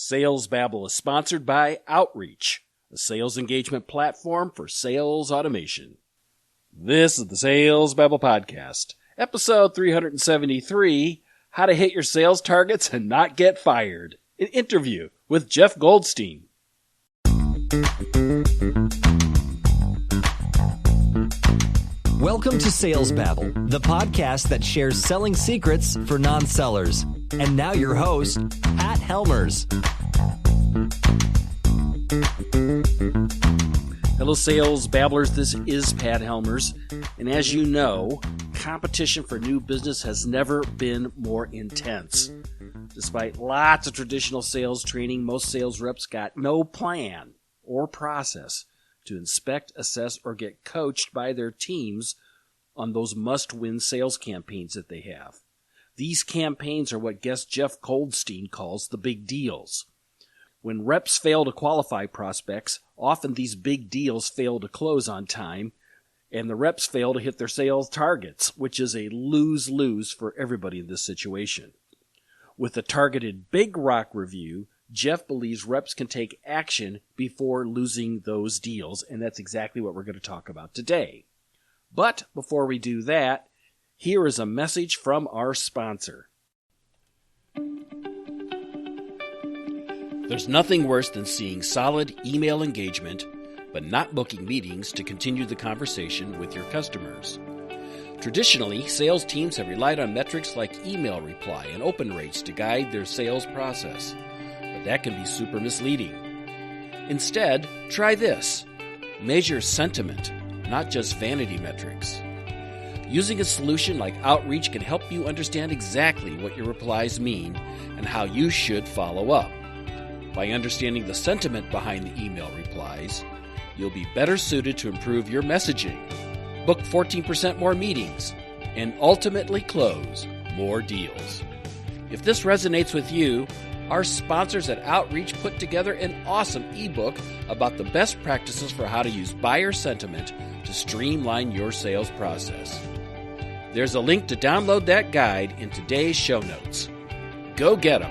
Sales Babble is sponsored by Outreach, a sales engagement platform for sales automation. This is the Sales Babble Podcast, episode 373, How to Hit Your Sales Targets and Not Get Fired, an interview with Jeff Goldstein. Welcome to Sales Babble, the podcast that shares selling secrets for non-sellers. And now your host, Pat Helmers. Hello, Sales Babblers. This is Pat Helmers. And as you know, competition for new business has never been more intense. Despite lots of traditional sales training, most sales reps got no plan or process to inspect, assess, or get coached by their teams on those must-win sales campaigns that they have. These campaigns are what guest Jeff Goldstein calls the big deals. When reps fail to qualify prospects, often these big deals fail to close on time, and the reps fail to hit their sales targets, which is a lose-lose for everybody in this situation. With the targeted Big Rock review, Jeff believes reps can take action before losing those deals, and that's exactly what we're going to talk about today. But before we do that, here is a message from our sponsor. There's nothing worse than seeing solid email engagement, but not booking meetings to continue the conversation with your customers. Traditionally, sales teams have relied on metrics like email reply and open rates to guide their sales process, but that can be super misleading. Instead, try this. Measure sentiment, not just vanity metrics. Using a solution like Outreach can help you understand exactly what your replies mean and how you should follow up. By understanding the sentiment behind the email replies, you'll be better suited to improve your messaging, book 14% more meetings, and ultimately close more deals. If this resonates with you, our sponsors at Outreach put together an awesome ebook about the best practices for how to use buyer sentiment to streamline your sales process. There's a link to download that guide in today's show notes. Go get 'em!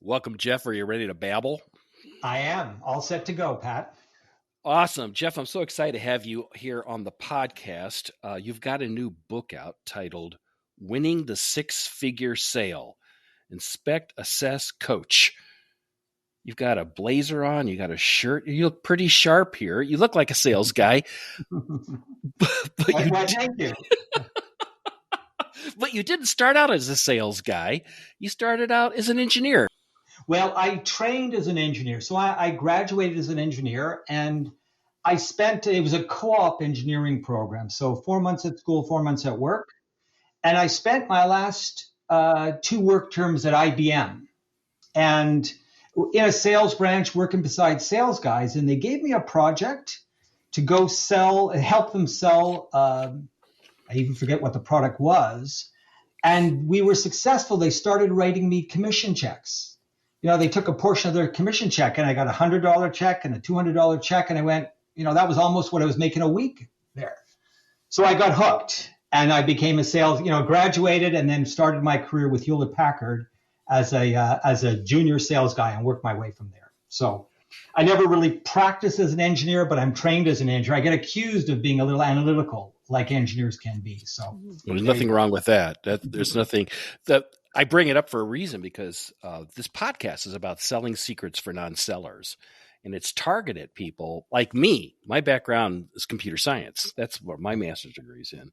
Welcome, Jeff. Are you ready to babble? I am. All set to go, Pat. Awesome. Jeff, I'm so excited to have you here on the podcast. You've got a new book out titled Winning the Six-Figure Sale. Inspect, Assess, Coach. You've got a blazer on. You got a shirt. You look pretty sharp here. You look like a sales guy. Thank you. But you didn't start out as a sales guy. You started out as an engineer. Well, I trained as an engineer. So I graduated as an engineer, and it was a co-op engineering program. So 4 months at school, 4 months at work. And I spent my last 2 work terms at IBM and in a sales branch working beside sales guys. And they gave me a project to go help them sell. I even forget what the product was. And we were successful. They started writing me commission checks. You know, they took a portion of their commission check, and I got a $100 check and a $200 check. And I went, that was almost what I was making a week there. So I got hooked. And I became a graduated and then started my career with Hewlett Packard as a junior sales guy and worked my way from there. So I never really practiced as an engineer, but I'm trained as an engineer. I get accused of being a little analytical, like engineers can be. So there's nothing wrong with that. There's nothing that I bring it up for a reason, because this podcast is about selling secrets for non-sellers. And it's targeted at people like me. My background is computer science. That's what my master's degree is in.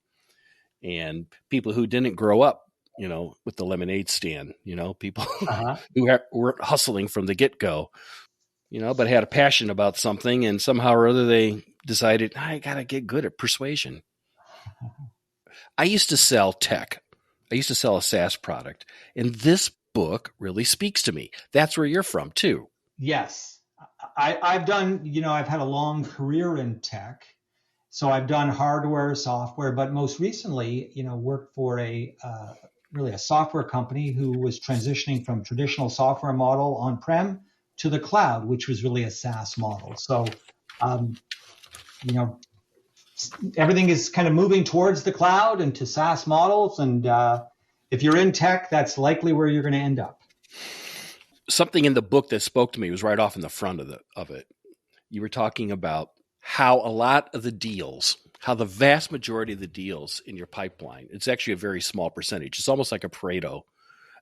And people who didn't grow up, with the lemonade stand, people who weren't hustling from the get-go, but had a passion about something, and somehow or other they decided, I got to get good at persuasion. I used to sell tech. I used to sell a SaaS product, and this book really speaks to me. That's where you're from too. Yes. I've done, I've had a long career in tech. So I've done hardware, software, but most recently, worked for a software company who was transitioning from traditional software model on-prem to the cloud, which was really a SaaS model. So, um, you know, everything is kind of moving towards the cloud and to SaaS models. And if you're in tech, that's likely where you're going to end up. Something in the book that spoke to me was right off in the front of it. You were talking about how a lot of the deals, how the vast majority of the deals in your pipeline, it's actually a very small percentage. It's almost like a Pareto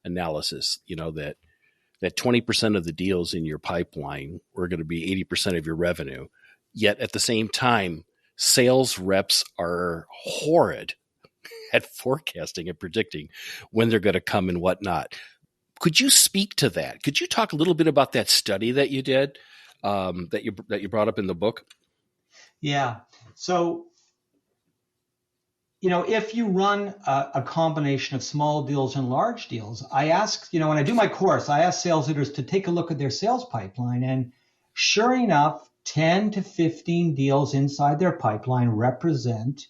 analysis, that 20% of the deals in your pipeline are going to be 80% of your revenue. Yet at the same time, sales reps are horrid at forecasting and predicting when they're going to come and whatnot. Could you speak to that? Could you talk a little bit about that study that you did, that you brought up in the book? Yeah. So, if you run a combination of small deals and large deals, I ask, when I do my course, I ask sales leaders to take a look at their sales pipeline. And sure enough, 10 to 15 deals inside their pipeline represent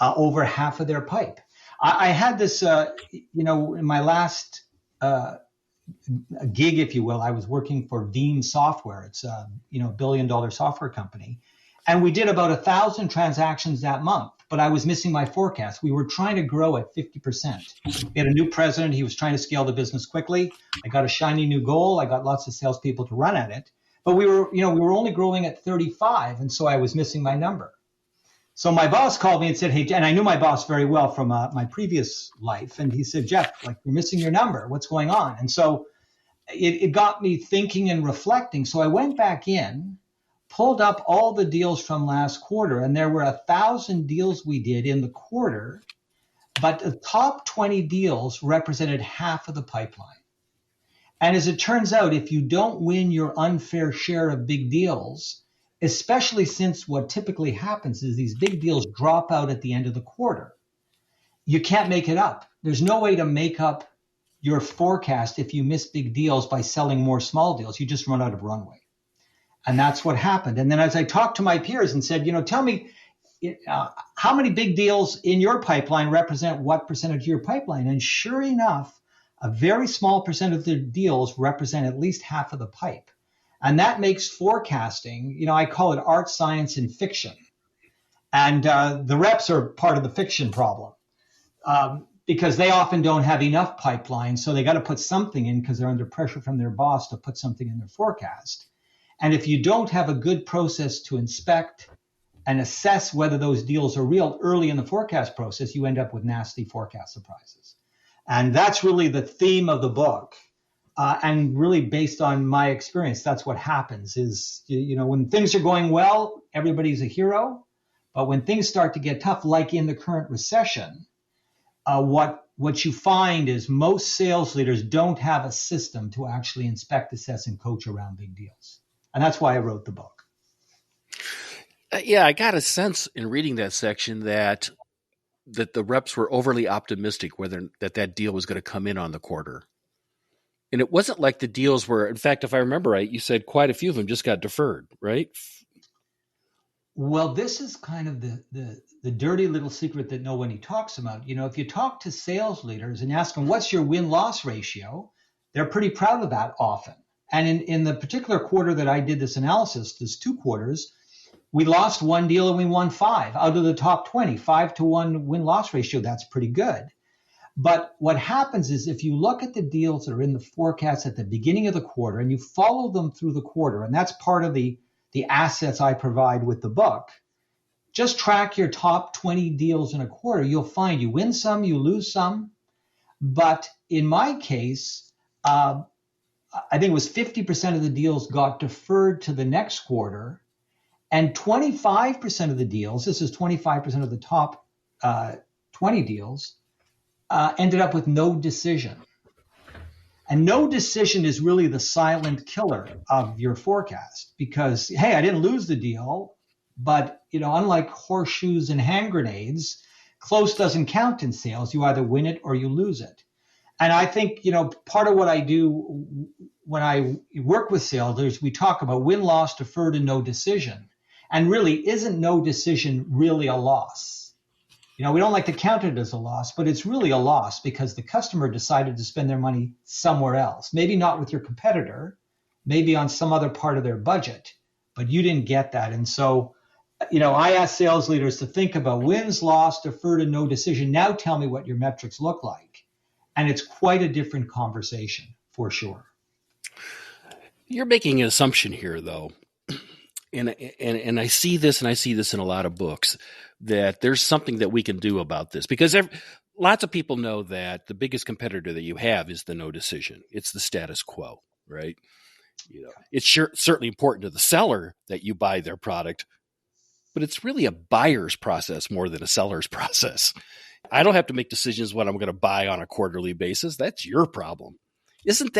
over half of their pipe. I had this, in my last gig, if you will, I was working for Veeam Software. It's a $1 billion software company. And we did about 1,000 transactions that month, but I was missing my forecast. We were trying to grow at 50%. We had a new president. He was trying to scale the business quickly. I got a shiny new goal. I got lots of salespeople to run at it, but we were only growing at 35. And so I was missing my number. So my boss called me and said, hey, and I knew my boss very well from my previous life. And he said, Jeff, you're missing your number. What's going on? And so it got me thinking and reflecting. So I went back in, pulled up all the deals from last quarter, and there were 1,000 deals we did in the quarter, but the top 20 deals represented half of the pipeline. And as it turns out, if you don't win your unfair share of big deals, especially since what typically happens is these big deals drop out at the end of the quarter, you can't make it up. There's no way to make up your forecast if you miss big deals by selling more small deals. You just run out of runway. And that's what happened. And then as I talked to my peers and said, tell me how many big deals in your pipeline represent what percentage of your pipeline? And sure enough, a very small percent of the deals represent at least half of the pipe. And that makes forecasting, I call it art, science, and fiction. And the reps are part of the fiction problem because they often don't have enough pipeline. So they got to put something in because they're under pressure from their boss to put something in their forecast. And if you don't have a good process to inspect and assess whether those deals are real early in the forecast process, you end up with nasty forecast surprises. And that's really the theme of the book. And really based on my experience, that's what happens is, when things are going well, everybody's a hero. But when things start to get tough, like in the current recession, what you find is most sales leaders don't have a system to actually inspect, assess, and coach around big deals. And that's why I wrote the book. Yeah, I got a sense in reading that section that the reps were overly optimistic whether that deal was going to come in on the quarter. And it wasn't like the deals were, in fact, if I remember right, you said quite a few of them just got deferred, right? Well, this is kind of the dirty little secret that nobody talks about. If you talk to sales leaders and ask them, what's your win-loss ratio? They're pretty proud of that often. And in the particular quarter that I did this analysis, there's 2 quarters, we lost 1 deal and we won 5 out of the top 20, 5-to-1 win-loss ratio. That's pretty good. But what happens is if you look at the deals that are in the forecast at the beginning of the quarter and you follow them through the quarter, and that's part of the assets I provide with the book, just track your top 20 deals in a quarter. You'll find you win some, you lose some. But in my case, I think it was 50% of the deals got deferred to the next quarter, and 25% of the deals, this is 25% of the top 20 deals, ended up with no decision. And no decision is really the silent killer of your forecast because, hey, I didn't lose the deal, but unlike horseshoes and hand grenades, close doesn't count in sales. You either win it or you lose it. And I think, part of what I do when I work with sales leaders, we talk about win, loss, deferred, and no decision. And really, isn't no decision really a loss? We don't like to count it as a loss, but it's really a loss because the customer decided to spend their money somewhere else. Maybe not with your competitor, maybe on some other part of their budget, but you didn't get that. And so, I ask sales leaders to think about wins, loss, deferred, and no decision. Now tell me what your metrics look like. And it's quite a different conversation for sure. You're making an assumption here, though. And I see this, and I see this in a lot of books, that there's something that we can do about this, because lots of people know that the biggest competitor that you have is the no decision. It's the status quo, right? It's certainly important to the seller that you buy their product, but it's really a buyer's process more than a seller's process. I don't have to make decisions what I'm going to buy on a quarterly basis. That's your problem. Isn't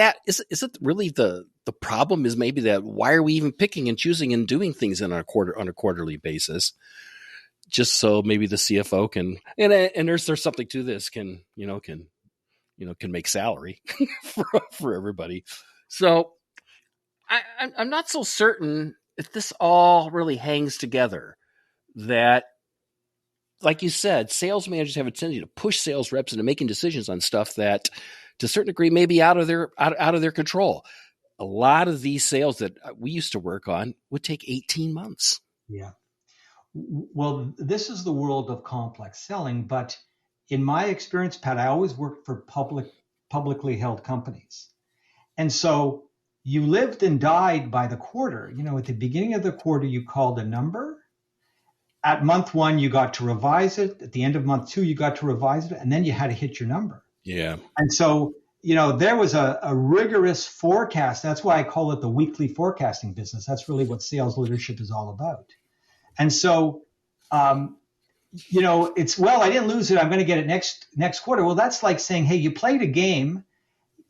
really the problem is maybe that why are we even picking and choosing and doing things on a quarterly basis? Just so maybe the CFO can, and there's something to this, can make salary for everybody. So I'm not so certain if this all really hangs together, that, like you said, sales managers have a tendency to push sales reps into making decisions on stuff that to a certain degree may be out of their control. A lot of these sales that we used to work on would take 18 months. Yeah. Well, this is the world of complex selling, but in my experience, Pat, I always worked for publicly held companies. And so you lived and died by the quarter. At the beginning of the quarter, you called a number. At month 1, you got to revise it. At the end of month 2, you got to revise it, and then you had to hit your number. Yeah. And so, there was a rigorous forecast. That's why I call it the weekly forecasting business. That's really what sales leadership is all about. And so, it's, well, I didn't lose it, I'm going to get it next quarter. Well, that's like saying, hey, you played a game,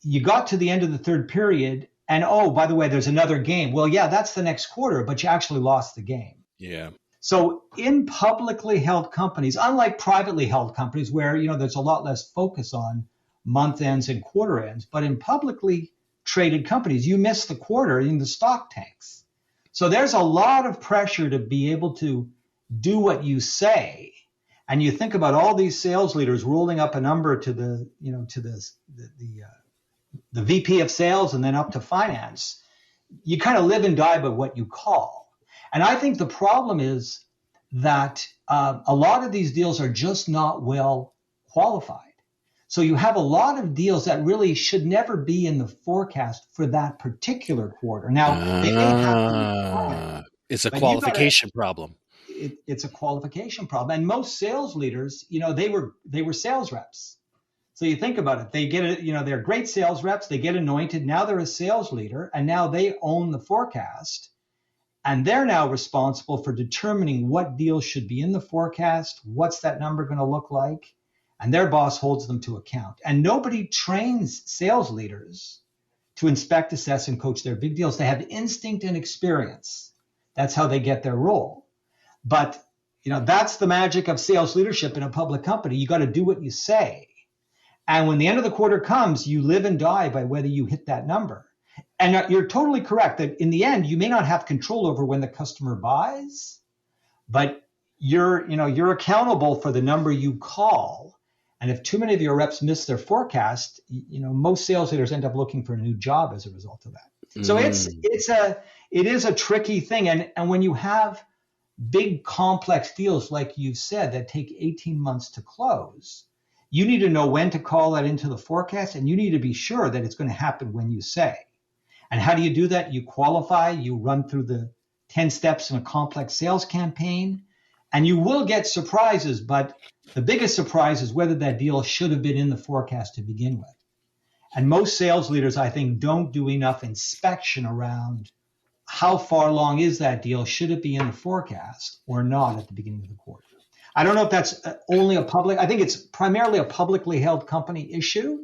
you got to the end of the third period, and oh, by the way, there's another game. Well, yeah, that's the next quarter, but you actually lost the game. Yeah. So in publicly held companies, unlike privately held companies where, there's a lot less focus on month ends and quarter ends, but in publicly traded companies, you miss the quarter in the stock tanks. So there's a lot of pressure to be able to do what you say. And you think about all these sales leaders rolling up a number to the VP of sales and then up to finance. You kind of live and die by what you call. And I think the problem is that a lot of these deals are just not well qualified. So you have a lot of deals that really should never be in the forecast for that particular quarter. Now, they may have it's a qualification problem. It's a qualification problem. And most sales leaders, they were sales reps. So you think about it, they get it, they're great sales reps, they get anointed, now they're a sales leader, and now they own the forecast. And they're now responsible for determining what deals should be in the forecast, what's that number going to look like, and their boss holds them to account. And nobody trains sales leaders to inspect, assess, and coach their big deals. They have instinct and experience. That's how they get their role. But, that's the magic of sales leadership in a public company. You got to do what you say. And when the end of the quarter comes, you live and die by whether you hit that number. And you're totally correct that in the end, you may not have control over when the customer buys, but you're accountable for the number you call. And if too many of your reps miss their forecast, most sales leaders end up looking for a new job as a result of that. So it is a tricky thing. And when you have big complex deals, like you said, that take 18 months to close, you need to know when to call that into the forecast, and you need to be sure that it's going to happen when you say. And how do you do that? You qualify, you run through the 10 steps in a complex sales campaign, and you will get surprises, but the biggest surprise is whether that deal should have been in the forecast to begin with. And most sales leaders, I think, don't do enough inspection around how far along is that deal? Should it be in the forecast or not at the beginning of the quarter? I don't know if that's only I think it's primarily a publicly held company issue.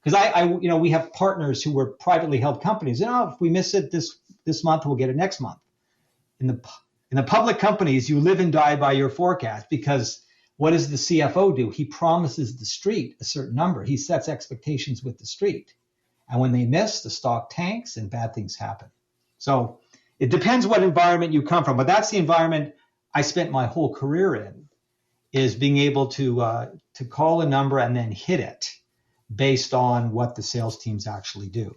Because we have partners who were privately held companies. If we miss it this month, we'll get it next month. In the public companies, you live and die by your forecast, because what does the CFO do? He promises the street a certain number. He sets expectations with the street. And when they miss, the stock tanks and bad things happen. So it depends what environment you come from. But that's the environment I spent my whole career in, is being able to call a number and then hit it, based on what the sales teams actually do.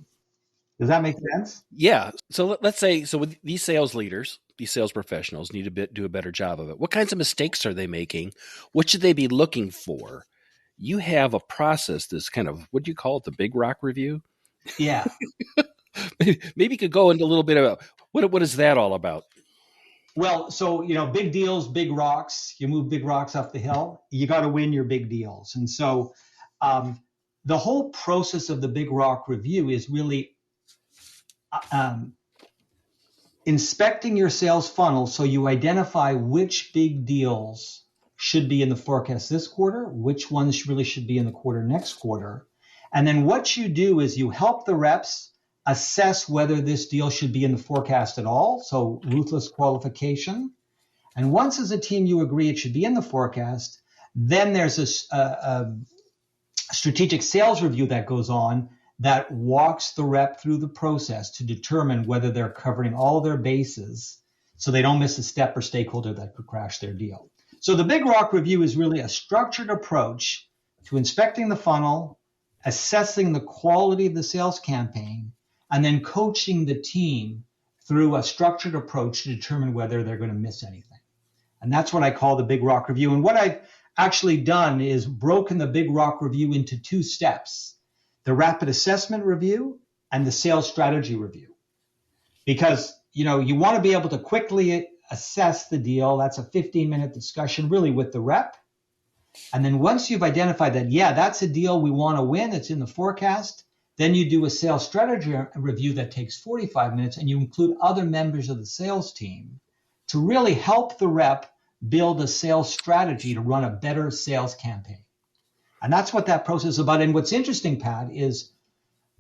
Does that make sense? Yeah. So let's say, so with these sales leaders, these sales professionals need to do a better job of it. What kinds of mistakes are they making? What should they be looking for? You have a process, this kind of, what do you call it? The Big Rock Review? Yeah. Maybe you could go into a little bit about what is that all about? Well, so, big deals, big rocks, you move big rocks up the hill, you got to win your big deals. And so the whole process of the Big Rock Review is really inspecting your sales funnel so you identify which big deals should be in the forecast this quarter, which ones really should be in the quarter next quarter. And then what you do is you help the reps assess whether this deal should be in the forecast at all, so ruthless qualification. And once as a team you agree it should be in the forecast, then there's a strategic sales review that goes on that walks the rep through the process to determine whether they're covering all their bases so they don't miss a step or stakeholder that could crash their deal. So the Big Rock Review is really a structured approach to inspecting the funnel, assessing the quality of the sales campaign, and then coaching the team through a structured approach to determine whether they're going to miss anything. And that's what I call the Big Rock Review. And what I've actually done is broken the Big Rock Review into two steps: the rapid assessment review and the sales strategy review. Because, you want to be able to quickly assess the deal. That's a 15-minute discussion really with the rep. And then once you've identified that, that's a deal we want to win, it's in the forecast, then you do a sales strategy review that takes 45 minutes, and you include other members of the sales team to really help the rep build a sales strategy to run a better sales campaign. And that's what that process is about. And what's interesting, Pat, is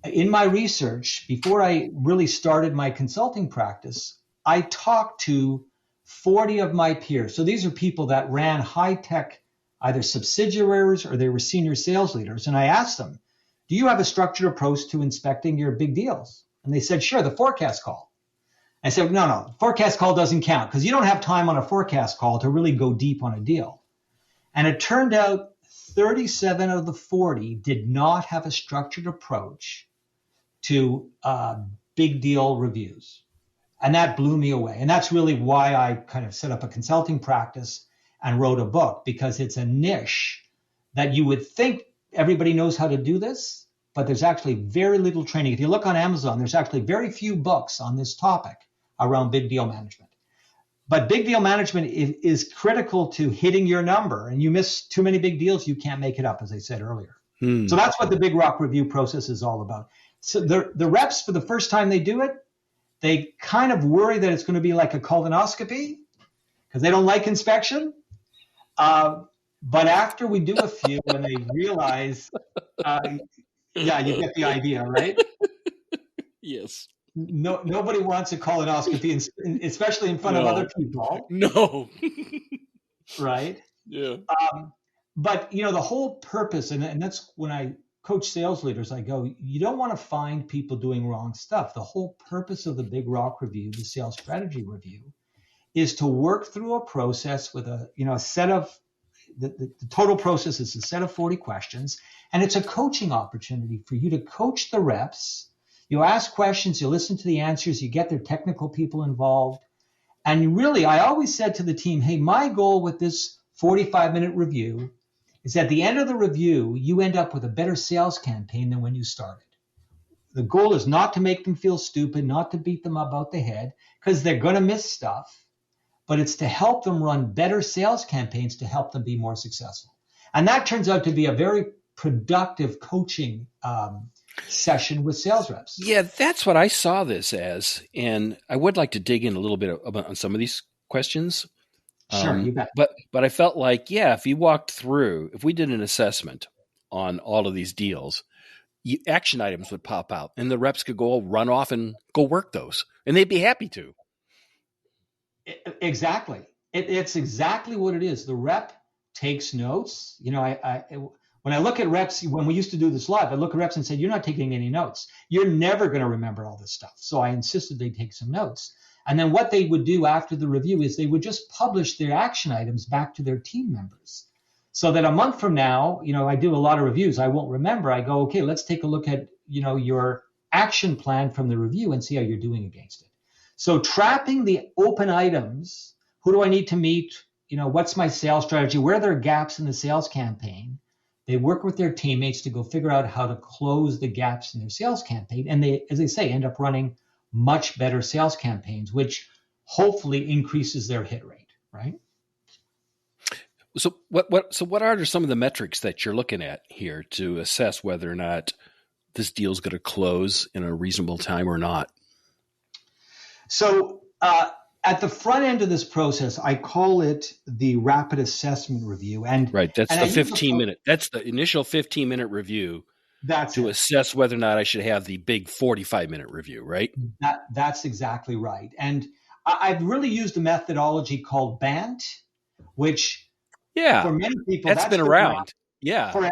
in my research, before I really started my consulting practice, I talked to 40 of my peers. So these are people that ran high-tech, either subsidiaries or they were senior sales leaders. And I asked them, do you have a structured approach to inspecting your big deals? And they said, sure, the forecast call. I said, no, forecast call doesn't count because you don't have time on a forecast call to really go deep on a deal. And it turned out 37 of the 40 did not have a structured approach to big deal reviews. And that blew me away. And that's really why I kind of set up a consulting practice and wrote a book, because it's a niche that you would think everybody knows how to do this, but there's actually very little training. If you look on Amazon, there's actually very few books on this topic around big deal management. But big deal management is critical to hitting your number. And you miss too many big deals, you can't make it up, as I said earlier. So that's what the Big Rock Review process is all about. So the reps, for the first time they do it, they kind of worry that it's going to be like a colonoscopy because they don't like inspection. But after we do a few and they realize, you get the idea, right? Yes. Nobody wants a colonoscopy, especially in front of other people. No. Right? Yeah. But, the whole purpose, and that's when I coach sales leaders, I go, you don't want to find people doing wrong stuff. The whole purpose of the Big Rock Review, the sales strategy review, is to work through a process with a set of, the total process is a set of 40 questions, and it's a coaching opportunity for you to coach the reps. You ask questions, you listen to the answers, you get their technical people involved. And really, I always said to the team, hey, my goal with this 45-minute review is at the end of the review, you end up with a better sales campaign than when you started. The goal is not to make them feel stupid, not to beat them about the head, because they're going to miss stuff, but it's to help them run better sales campaigns to help them be more successful. And that turns out to be a very productive coaching session with sales reps. Yeah, that's what I saw this as. And I would like to dig in a little bit on some of these questions. Sure, you bet. But I felt like, if we did an assessment on all of these deals, action items would pop out and the reps could go run off and go work those. And they'd be happy to. Exactly. It's exactly what it is. The rep takes notes. When I look at reps, when we used to do this live, I look at reps and said, you're not taking any notes. You're never going to remember all this stuff. So I insisted they take some notes. And then what they would do after the review is they would just publish their action items back to their team members. So that a month from now, I do a lot of reviews. I won't remember. I go, okay, let's take a look at, your action plan from the review and see how you're doing against it. So trapping the open items, who do I need to meet? What's my sales strategy? Where are there gaps in the sales campaign? They work with their teammates to go figure out how to close the gaps in their sales campaign. And they, as they say, end up running much better sales campaigns, which hopefully increases their hit rate, right? So what are some of the metrics that you're looking at here to assess whether or not this deal is going to close in a reasonable time or not? So at the front end of this process, I call it the rapid assessment review. And right, that's the 15-minute. That's the initial 15-minute review. That's to assess whether or not I should have the big 45-minute review, right? That's exactly right. And I've really used a methodology called BANT, which for many people that's been around. Yeah, forever.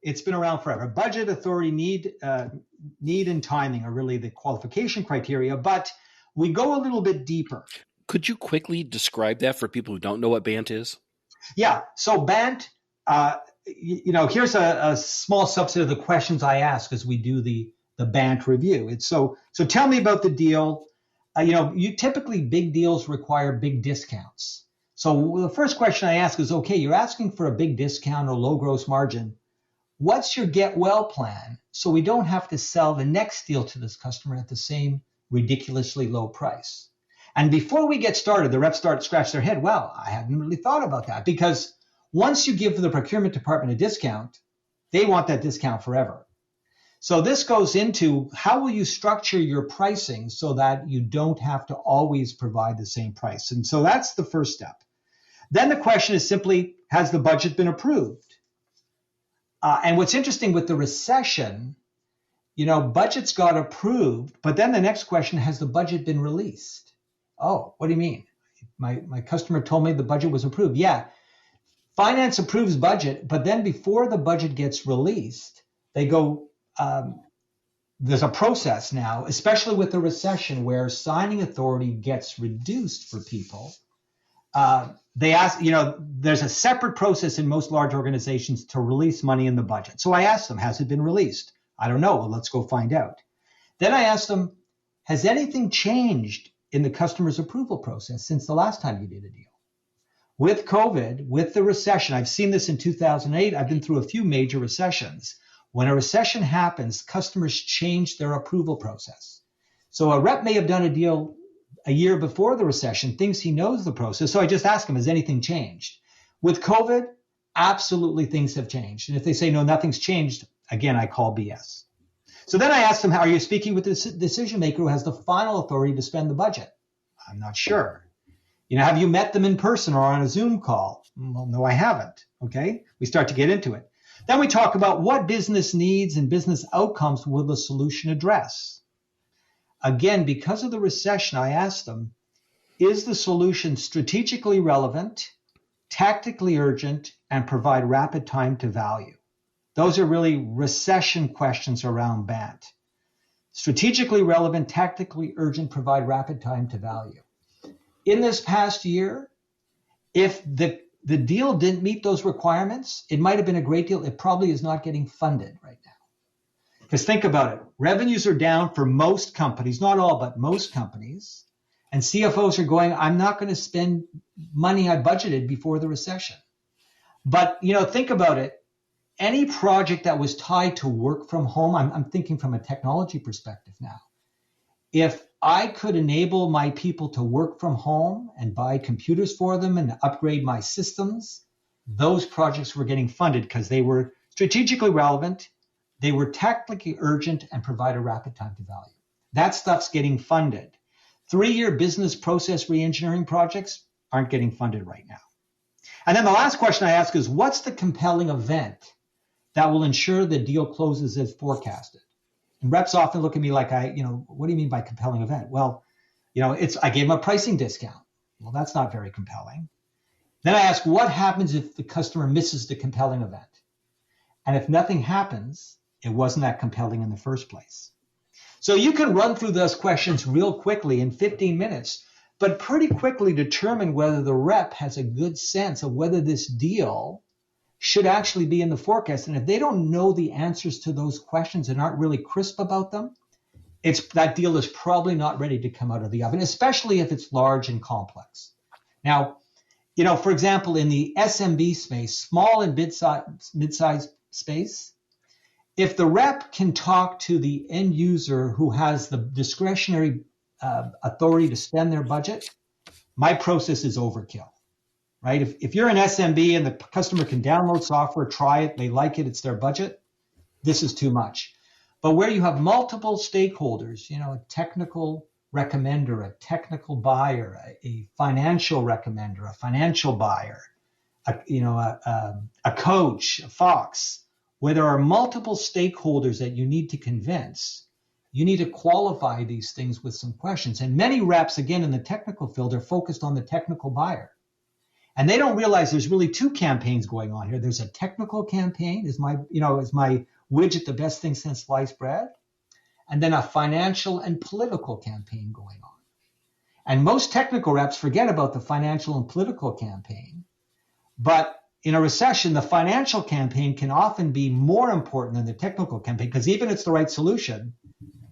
It's been around forever. Budget, authority, need, and timing are really the qualification criteria, but we go a little bit deeper. Could you quickly describe that for people who don't know what BANT is? Yeah. So BANT, here's a small subset of the questions I ask as we do the BANT review. It's so tell me about the deal. You typically big deals require big discounts. So the first question I ask is, okay, you're asking for a big discount or low gross margin. What's your get well plan so we don't have to sell the next deal to this customer at the same ridiculously low price? And before we get started, the reps start to scratch their head. Well, I hadn't really thought about that, because once you give the procurement department a discount, they want that discount forever. So this goes into how will you structure your pricing so that you don't have to always provide the same price. And so that's the first step. Then the question is simply, has the budget been approved? And what's interesting with the recession, budgets got approved, but then the next question, has the budget been released? Oh, what do you mean? My customer told me the budget was approved. Yeah. Finance approves budget, but then before the budget gets released, they go, there's a process now, especially with the recession, where signing authority gets reduced for people. They ask, there's a separate process in most large organizations to release money in the budget. So I asked them, has it been released? I don't know. Well, let's go find out. Then I asked them, has anything changed in the customer's approval process since the last time you did a deal? With COVID, with the recession, I've seen this in 2008. I've been through a few major recessions. When a recession happens, customers change their approval process. So a rep may have done a deal a year before the recession, thinks he knows the process. So I just ask him, has anything changed? With COVID, absolutely things have changed. And if they say, no, nothing's changed, again, I call BS. So then I asked them, how are you speaking with the decision maker who has the final authority to spend the budget? I'm not sure. Have you met them in person or on a Zoom call? Well, no, I haven't. Okay. We start to get into it. Then we talk about what business needs and business outcomes will the solution address? Again, because of the recession, I asked them, is the solution strategically relevant, tactically urgent, and provide rapid time to value? Those are really recession questions around BANT. Strategically relevant, tactically urgent, provide rapid time to value. In this past year, if the deal didn't meet those requirements, it might have been a great deal. It probably is not getting funded right now. Because think about it. Revenues are down for most companies, not all, but most companies. And CFOs are going, I'm not going to spend money I budgeted before the recession. But, think about it. Any project that was tied to work from home, I'm thinking from a technology perspective now. If I could enable my people to work from home and buy computers for them and upgrade my systems, those projects were getting funded because they were strategically relevant, they were tactically urgent, and provide a rapid time to value. That stuff's getting funded. 3-year business process reengineering projects aren't getting funded right now. And then the last question I ask is, what's the compelling event that will ensure the deal closes as forecasted? And reps often look at me like, what do you mean by compelling event? Well, I gave them a pricing discount. Well, that's not very compelling. Then I ask, what happens if the customer misses the compelling event? And if nothing happens, it wasn't that compelling in the first place. So you can run through those questions real quickly in 15 minutes, but pretty quickly determine whether the rep has a good sense of whether this deal should actually be in the forecast. And if they don't know the answers to those questions and aren't really crisp about them, that deal is probably not ready to come out of the oven, especially if it's large and complex. Now, for example, in the SMB space, small and mid-sized space, if the rep can talk to the end user who has the discretionary authority to spend their budget, my process is overkill, right? If you're an SMB and the customer can download software, try it, they like it, it's their budget, this is too much. But where you have multiple stakeholders, a technical recommender, a technical buyer, a financial recommender, a financial buyer, a coach, a fox, where there are multiple stakeholders that you need to convince, you need to qualify these things with some questions. And many reps, again, in the technical field are focused on the technical buyer. And they don't realize there's really two campaigns going on here. There's a technical campaign, is my widget the best thing since sliced bread? And then a financial and political campaign going on. And most technical reps forget about the financial and political campaign. But in a recession, the financial campaign can often be more important than the technical campaign, because even if it's the right solution,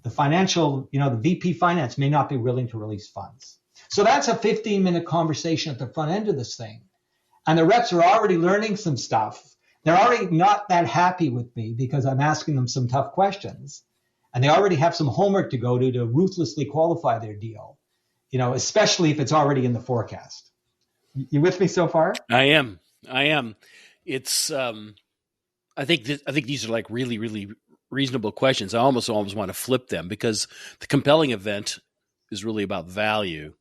the financial, the VP finance may not be willing to release funds. So that's a 15-minute conversation at the front end of this thing. And the reps are already learning some stuff. They're already not that happy with me because I'm asking them some tough questions. And they already have some homework to go to ruthlessly qualify their deal, especially if it's already in the forecast. You with me so far? I am. It's, I think these are like really, really reasonable questions. I almost want to flip them, because the compelling event is really about value.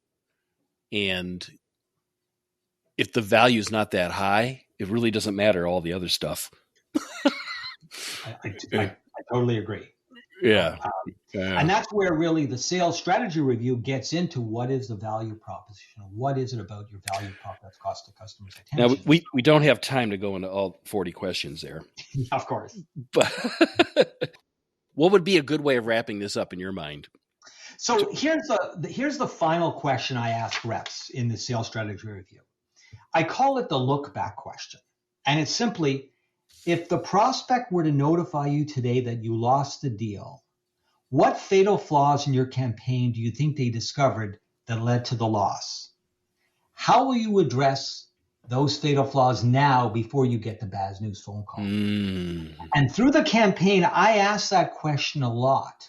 And if the value is not that high, it really doesn't matter all the other stuff. I totally agree. Yeah. And that's where really the sales strategy review gets into what is the value proposition? What is it about your value prop that's cost the customers attention? Now, we don't have time to go into all 40 questions there. Of course. But what would be a good way of wrapping this up in your mind? So here's the final question I ask reps in the sales strategy review. I call it the look back question. And it's simply, if the prospect were to notify you today that you lost the deal, what fatal flaws in your campaign do you think they discovered that led to the loss? How will you address those fatal flaws now before you get the bad news phone call? And through the campaign, I ask that question a lot,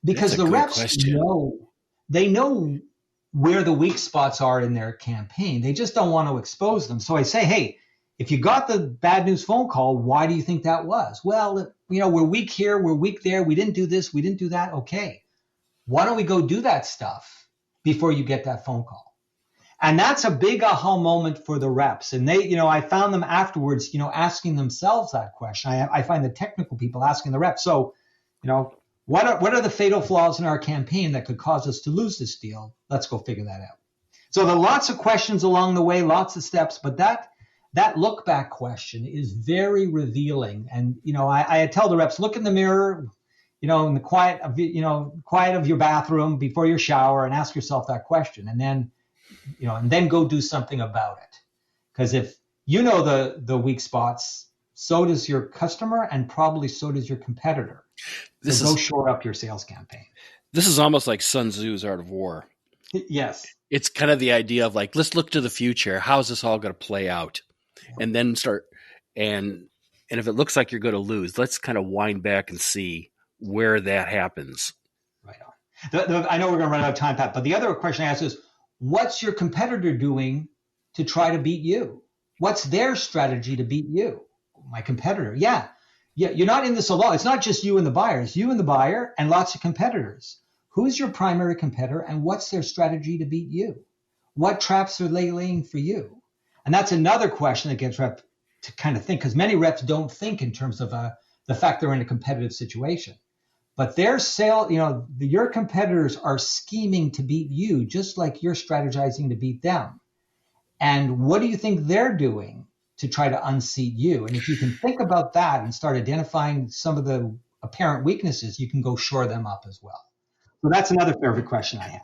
because the reps know where the weak spots are in their campaign. They just don't want to expose them. So I say, hey, if you got the bad news phone call, why do you think that was? Well, we're weak here, we're weak there, we didn't do this, we didn't do that. Okay, why don't we go do that stuff before you get that phone call? And that's a big aha moment for the reps. And they, I found them afterwards, asking themselves that question. I find the technical people asking the reps, so, what are the fatal flaws in our campaign that could cause us to lose this deal? Let's go figure that out. So there are lots of questions along the way, lots of steps, but that look back question is very revealing. And, I tell the reps, look in the mirror, in the quiet of your bathroom before your shower, and ask yourself that question. And then go do something about it. Because if you know the weak spots, so does your customer, and probably so does your competitor. So go shore up your sales campaign. This is almost like Sun Tzu's Art of War. Yes. It's kind of the idea of like, let's look to the future. How's this all going to play out? And then start, and if it looks like you're going to lose, let's kind of wind back and see where that happens. Right on. I know we're going to run out of time, Pat, but the other question I ask is, what's your competitor doing to try to beat you? What's their strategy to beat you? My competitor. Yeah, you're not in this alone. It's not just you and the buyers, you and the buyer and lots of competitors. Who's your primary competitor, and what's their strategy to beat you? What traps are they laying for you? And that's another question that gets rep to kind of think, because many reps don't think in terms of the fact they're in a competitive situation. But their your competitors are scheming to beat you, just like you're strategizing to beat them. And what do you think they're doing to try to unseat you? And if you can think about that and start identifying some of the apparent weaknesses, you can go shore them up as well. So that's another favorite question I have.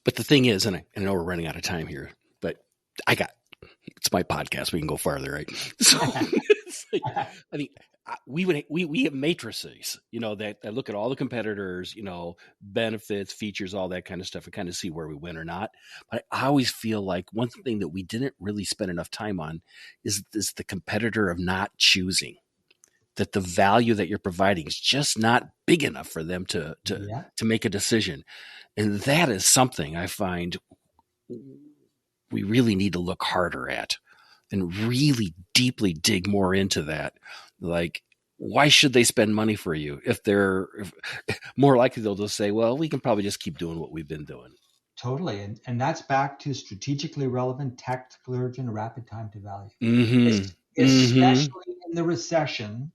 But the thing is, and I know we're running out of time here, but it's my podcast. We can go farther, right? So I think we have matrices, that look at all the competitors, benefits, features, all that kind of stuff, and kind of see where we win or not. But I always feel like one thing that we didn't really spend enough time on is the competitor of not choosing. That the value that you're providing is just not big enough for them to make a decision. And that is something I find we really need to look harder at and really deeply dig more into that. Like, why should they spend money for you if more likely they'll just say, well, we can probably just keep doing what we've been doing. Totally. And that's back to strategically relevant, tactically urgent, rapid time to value. Mm-hmm. Especially in the recession,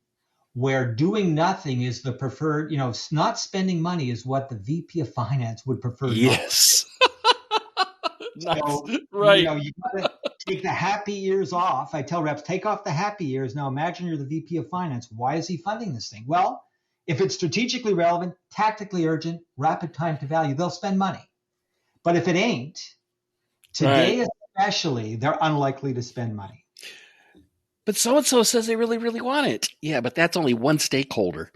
where doing nothing is the preferred, not spending money is what the VP of Finance would prefer. Yes. Nice. So, right. You got to take the happy years off. I tell reps, take off the happy years. Now imagine you're the VP of Finance. Why is he funding this thing? Well, if it's strategically relevant, tactically urgent, rapid time to value, they'll spend money. But if it ain't, today especially, they're unlikely to spend money. But so-and-so says they really, really want it. Yeah, but that's only one stakeholder.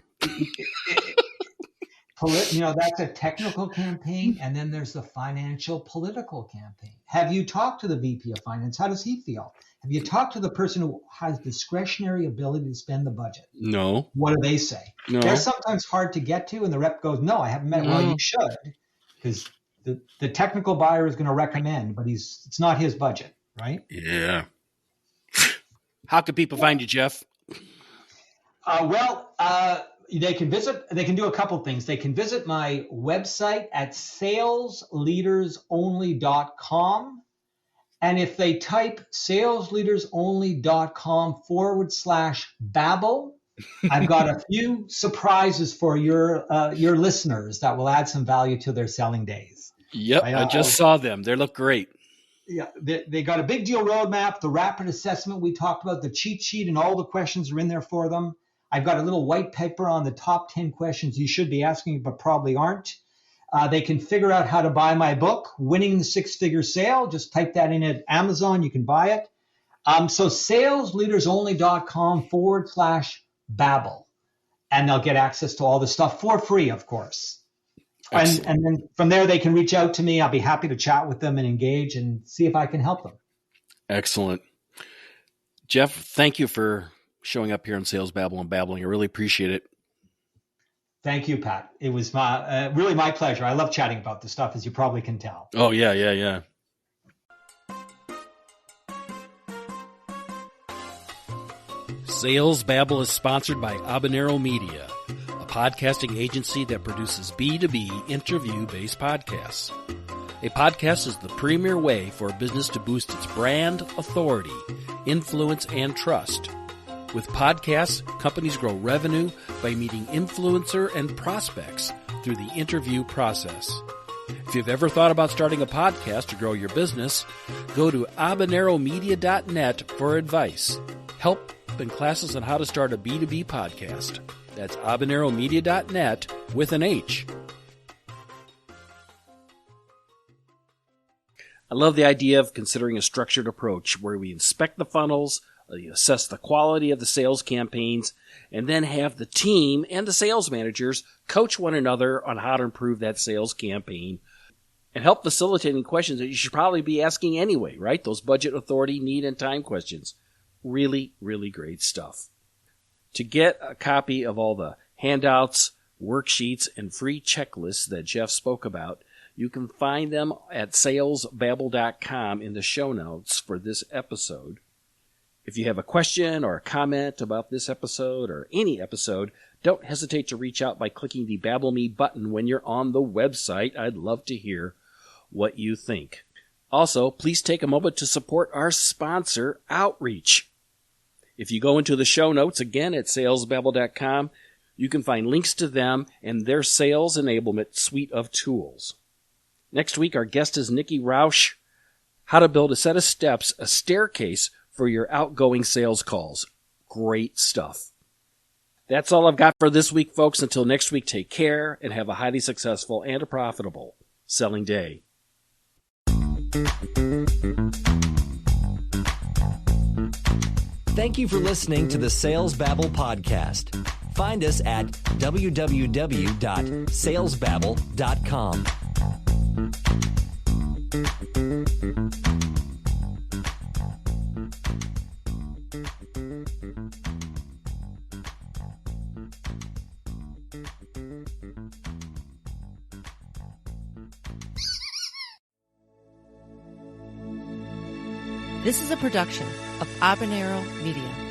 That's a technical campaign, and then there's the financial political campaign. Have you talked to the VP of Finance? How does he feel? Have you talked to the person who has discretionary ability to spend the budget? No. What do they say? No. They're sometimes hard to get to, and the rep goes, no, I haven't met. No. Well, you should, because the technical buyer is going to recommend, but it's not his budget, right? Yeah. How can people find you, Jeff? They can do a couple things. They can visit my website at salesleadersonly.com. And if they type salesleadersonly.com/Babel, I've got a few surprises for your listeners that will add some value to their selling days. Yep, I just saw them. They look great. Yeah, they got a big deal roadmap, the rapid assessment we talked about, the cheat sheet, and all the questions are in there for them. I've got a little white paper on the top 10 questions you should be asking, but probably aren't. They can figure out how to buy my book, Winning the Six-Figure Sale. Just type that in at Amazon. You can buy it. So salesleadersonly.com/Babel, and they'll get access to all the stuff for free, of course. And then from there, they can reach out to me. I'll be happy to chat with them and engage and see if I can help them. Excellent. Jeff, thank you for showing up here on Sales Babble and Babbling. I really appreciate it. Thank you, Pat. It was really my pleasure. I love chatting about this stuff, as you probably can tell. Oh, yeah. Sales Babble is sponsored by Habanero Media, a podcasting agency that produces B2B interview-based podcasts. A podcast is the premier way for a business to boost its brand, authority, influence, and trust. With podcasts, companies grow revenue by meeting influencer and prospects through the interview process. If you've ever thought about starting a podcast to grow your business, go to habaneromedia.net for advice, help, and classes on how to start a B2B podcast. That's habaneromedia.net with an H. I love the idea of considering a structured approach where we inspect the funnels, assess the quality of the sales campaigns, and then have the team and the sales managers coach one another on how to improve that sales campaign and help facilitating questions that you should probably be asking anyway, right? Those budget, authority, need, and time questions. Really, really great stuff. To get a copy of all the handouts, worksheets, and free checklists that Jeff spoke about, you can find them at salesbabble.com in the show notes for this episode. If you have a question or a comment about this episode or any episode, don't hesitate to reach out by clicking the Babble Me button when you're on the website. I'd love to hear what you think. Also, please take a moment to support our sponsor, Outreach. If you go into the show notes, again, at salesbabble.com, you can find links to them and their sales enablement suite of tools. Next week, our guest is Nikki Rausch, how to build a set of steps, a staircase for your outgoing sales calls. Great stuff. That's all I've got for this week, folks. Until next week, take care and have a highly successful and a profitable selling day. Thank you for listening to the Sales Babble podcast. Find us at www.salesbabble.com. This is a production of Habanero Media.